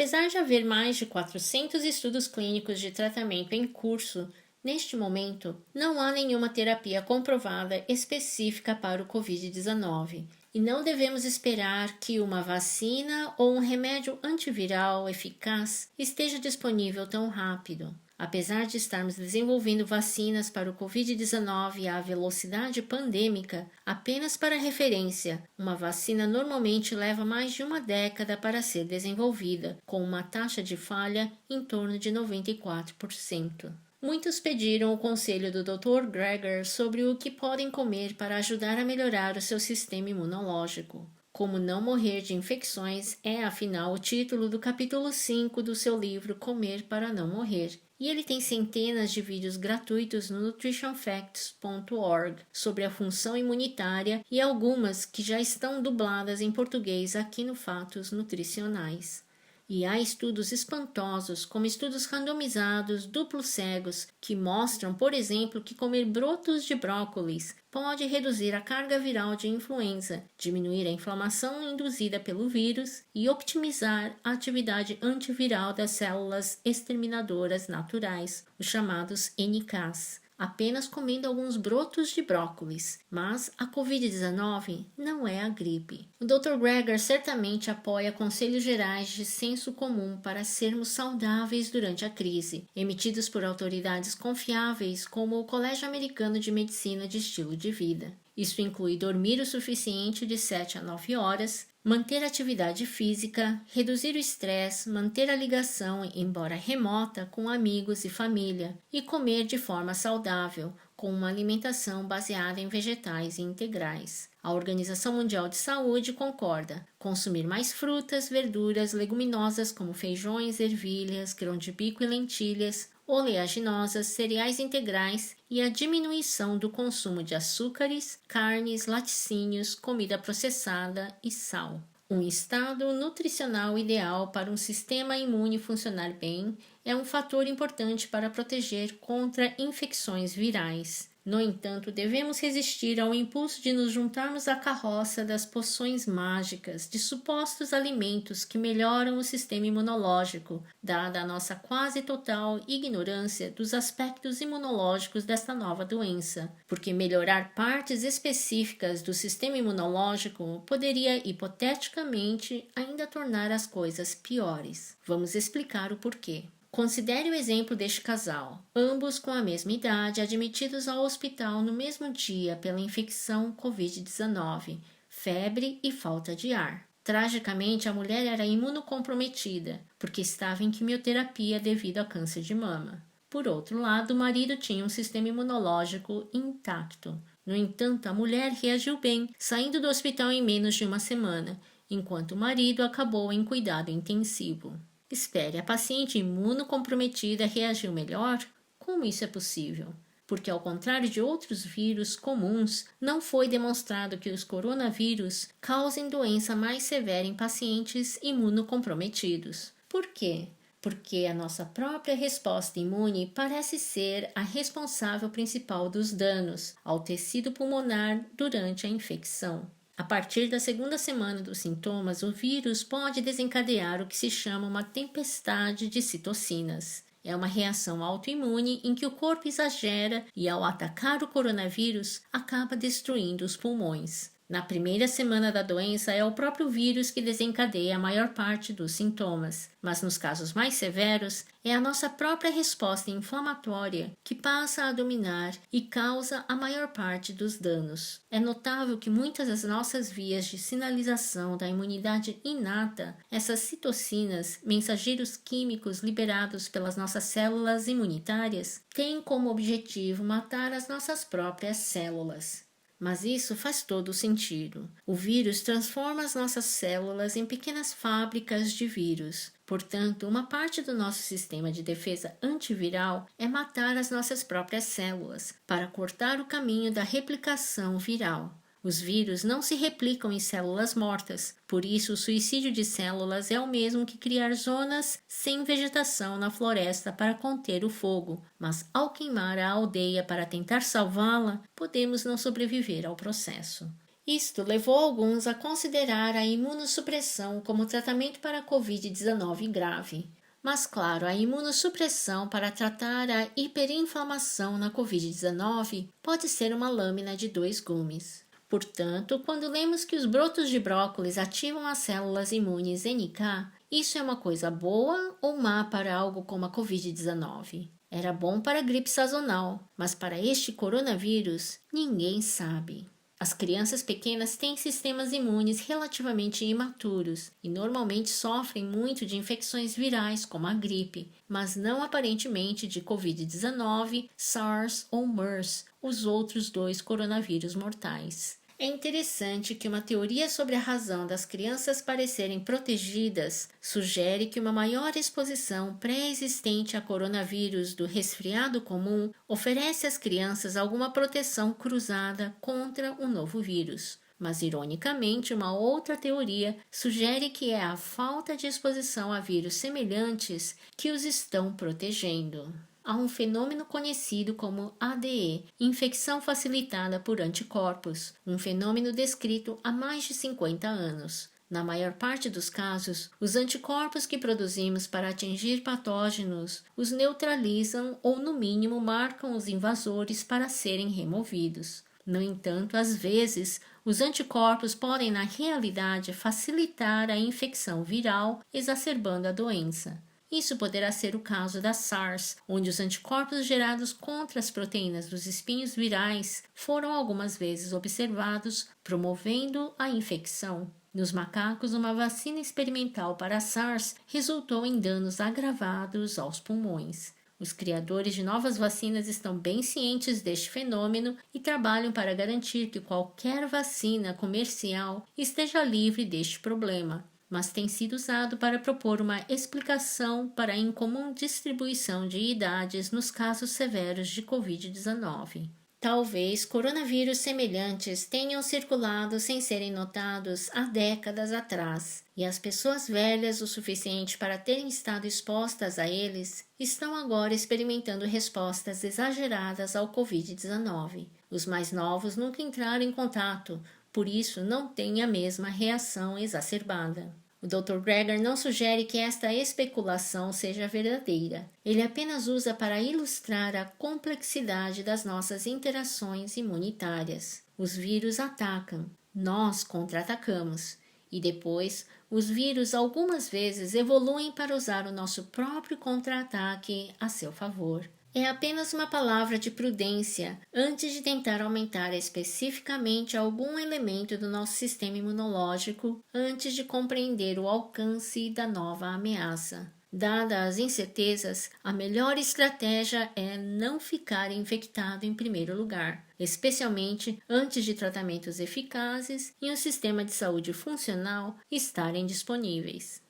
Apesar de haver mais de 400 estudos clínicos de tratamento em curso, neste momento não há nenhuma terapia comprovada específica para o Covid-19 e não devemos esperar que uma vacina ou um remédio antiviral eficaz esteja disponível tão rápido. Apesar de estarmos desenvolvendo vacinas para o Covid-19 à velocidade pandêmica, apenas para referência, uma vacina normalmente leva mais de uma década para ser desenvolvida, com uma taxa de falha em torno de 94%. Muitos pediram o conselho do Dr. Greger sobre o que podem comer para ajudar a melhorar o seu sistema imunológico. Como não morrer de infecções é, afinal, o título do capítulo 5 do seu livro Comer para Não Morrer. E ele tem centenas de vídeos gratuitos no nutritionfacts.org sobre a função imunitária e algumas que já estão dubladas em português aqui no Fatos Nutricionais. E há estudos espantosos, como estudos randomizados, duplos cegos, que mostram, por exemplo, que comer brotos de brócolis pode reduzir a carga viral de influenza, diminuir a inflamação induzida pelo vírus e optimizar a atividade antiviral das células exterminadoras naturais, os chamados NKs. Apenas comendo alguns brotos de brócolis, mas a Covid-19 não é a gripe. O Dr. Greger certamente apoia conselhos gerais de senso comum para sermos saudáveis durante a crise, emitidos por autoridades confiáveis como o Colégio Americano de Medicina de Estilo de Vida. Isso inclui dormir o suficiente de 7 a 9 horas, manter atividade física, reduzir o estresse, manter a ligação, embora remota, com amigos e família, e comer de forma saudável, com uma alimentação baseada em vegetais e integrais. A Organização Mundial de Saúde concorda: consumir mais frutas, verduras, leguminosas como feijões, ervilhas, grão de bico e lentilhas, oleaginosas, cereais integrais e a diminuição do consumo de açúcares, carnes, laticínios, comida processada e sal. Um estado nutricional ideal para um sistema imune funcionar bem é um fator importante para proteger contra infecções virais. No entanto, devemos resistir ao impulso de nos juntarmos à carroça das poções mágicas, de supostos alimentos que melhoram o sistema imunológico, dada a nossa quase total ignorância dos aspectos imunológicos desta nova doença, porque melhorar partes específicas do sistema imunológico poderia, hipoteticamente, ainda tornar as coisas piores. Vamos explicar o porquê. Considere o exemplo deste casal, ambos com a mesma idade, admitidos ao hospital no mesmo dia pela infecção Covid-19, febre e falta de ar. Tragicamente, a mulher era imunocomprometida, porque estava em quimioterapia devido a câncer de mama. Por outro lado, o marido tinha um sistema imunológico intacto. No entanto, a mulher reagiu bem, saindo do hospital em menos de uma semana, enquanto o marido acabou em cuidado intensivo. Espere, a paciente imunocomprometida reagiu melhor? Como isso é possível? Porque, ao contrário de outros vírus comuns, não foi demonstrado que os coronavírus causem doença mais severa em pacientes imunocomprometidos. Por quê? Porque a nossa própria resposta imune parece ser a responsável principal dos danos ao tecido pulmonar durante a infecção. A partir da segunda semana dos sintomas, o vírus pode desencadear o que se chama uma tempestade de citocinas. É uma reação autoimune em que o corpo exagera e, ao atacar o coronavírus, acaba destruindo os pulmões. Na primeira semana da doença, é o próprio vírus que desencadeia a maior parte dos sintomas, mas nos casos mais severos, é a nossa própria resposta inflamatória que passa a dominar e causa a maior parte dos danos. É notável que muitas das nossas vias de sinalização da imunidade inata, essas citocinas, mensageiros químicos liberados pelas nossas células imunitárias, têm como objetivo matar as nossas próprias células. Mas isso faz todo o sentido. O vírus transforma as nossas células em pequenas fábricas de vírus. Portanto, uma parte do nosso sistema de defesa antiviral é matar as nossas próprias células, para cortar o caminho da replicação viral. Os vírus não se replicam em células mortas, por isso o suicídio de células é o mesmo que criar zonas sem vegetação na floresta para conter o fogo, mas ao queimar a aldeia para tentar salvá-la, podemos não sobreviver ao processo. Isto levou alguns a considerar a imunossupressão como tratamento para a Covid-19 grave. Mas, claro, a imunossupressão para tratar a hiperinflamação na Covid-19 pode ser uma lâmina de dois gumes. Portanto, quando lemos que os brotos de brócolis ativam as células imunes NK, isso é uma coisa boa ou má para algo como a Covid-19? Era bom para a gripe sazonal, mas para este coronavírus, ninguém sabe. As crianças pequenas têm sistemas imunes relativamente imaturos e normalmente sofrem muito de infecções virais como a gripe, mas não aparentemente de Covid-19, SARS ou MERS, os outros dois coronavírus mortais. É interessante que uma teoria sobre a razão das crianças parecerem protegidas sugere que uma maior exposição pré-existente a coronavírus do resfriado comum oferece às crianças alguma proteção cruzada contra o novo vírus. Mas, ironicamente, uma outra teoria sugere que é a falta de exposição a vírus semelhantes que os estão protegendo. Há um fenômeno conhecido como ADE, infecção facilitada por anticorpos, um fenômeno descrito há mais de 50 anos. Na maior parte dos casos, os anticorpos que produzimos para atingir patógenos os neutralizam ou, no mínimo, marcam os invasores para serem removidos. No entanto, às vezes, os anticorpos podem, na realidade, facilitar a infecção viral, exacerbando a doença. Isso poderá ser o caso da SARS, onde os anticorpos gerados contra as proteínas dos espinhos virais foram algumas vezes observados, promovendo a infecção. Nos macacos, uma vacina experimental para a SARS resultou em danos agravados aos pulmões. Os criadores de novas vacinas estão bem cientes deste fenômeno e trabalham para garantir que qualquer vacina comercial esteja livre deste problema, mas tem sido usado para propor uma explicação para a incomum distribuição de idades nos casos severos de Covid-19. Talvez coronavírus semelhantes tenham circulado sem serem notados há décadas atrás, e as pessoas velhas o suficiente para terem estado expostas a eles estão agora experimentando respostas exageradas ao Covid-19. Os mais novos nunca entraram em contato, por isso não têm a mesma reação exacerbada. O Dr. Greger não sugere que esta especulação seja verdadeira. Ele apenas usa para ilustrar a complexidade das nossas interações imunitárias. Os vírus atacam, nós contra-atacamos. E depois, os vírus algumas vezes evoluem para usar o nosso próprio contra-ataque a seu favor. É apenas uma palavra de prudência antes de tentar aumentar especificamente algum elemento do nosso sistema imunológico antes de compreender o alcance da nova ameaça. Dadas as incertezas, a melhor estratégia é não ficar infectado em primeiro lugar, especialmente antes de tratamentos eficazes e um sistema de saúde funcional estarem disponíveis.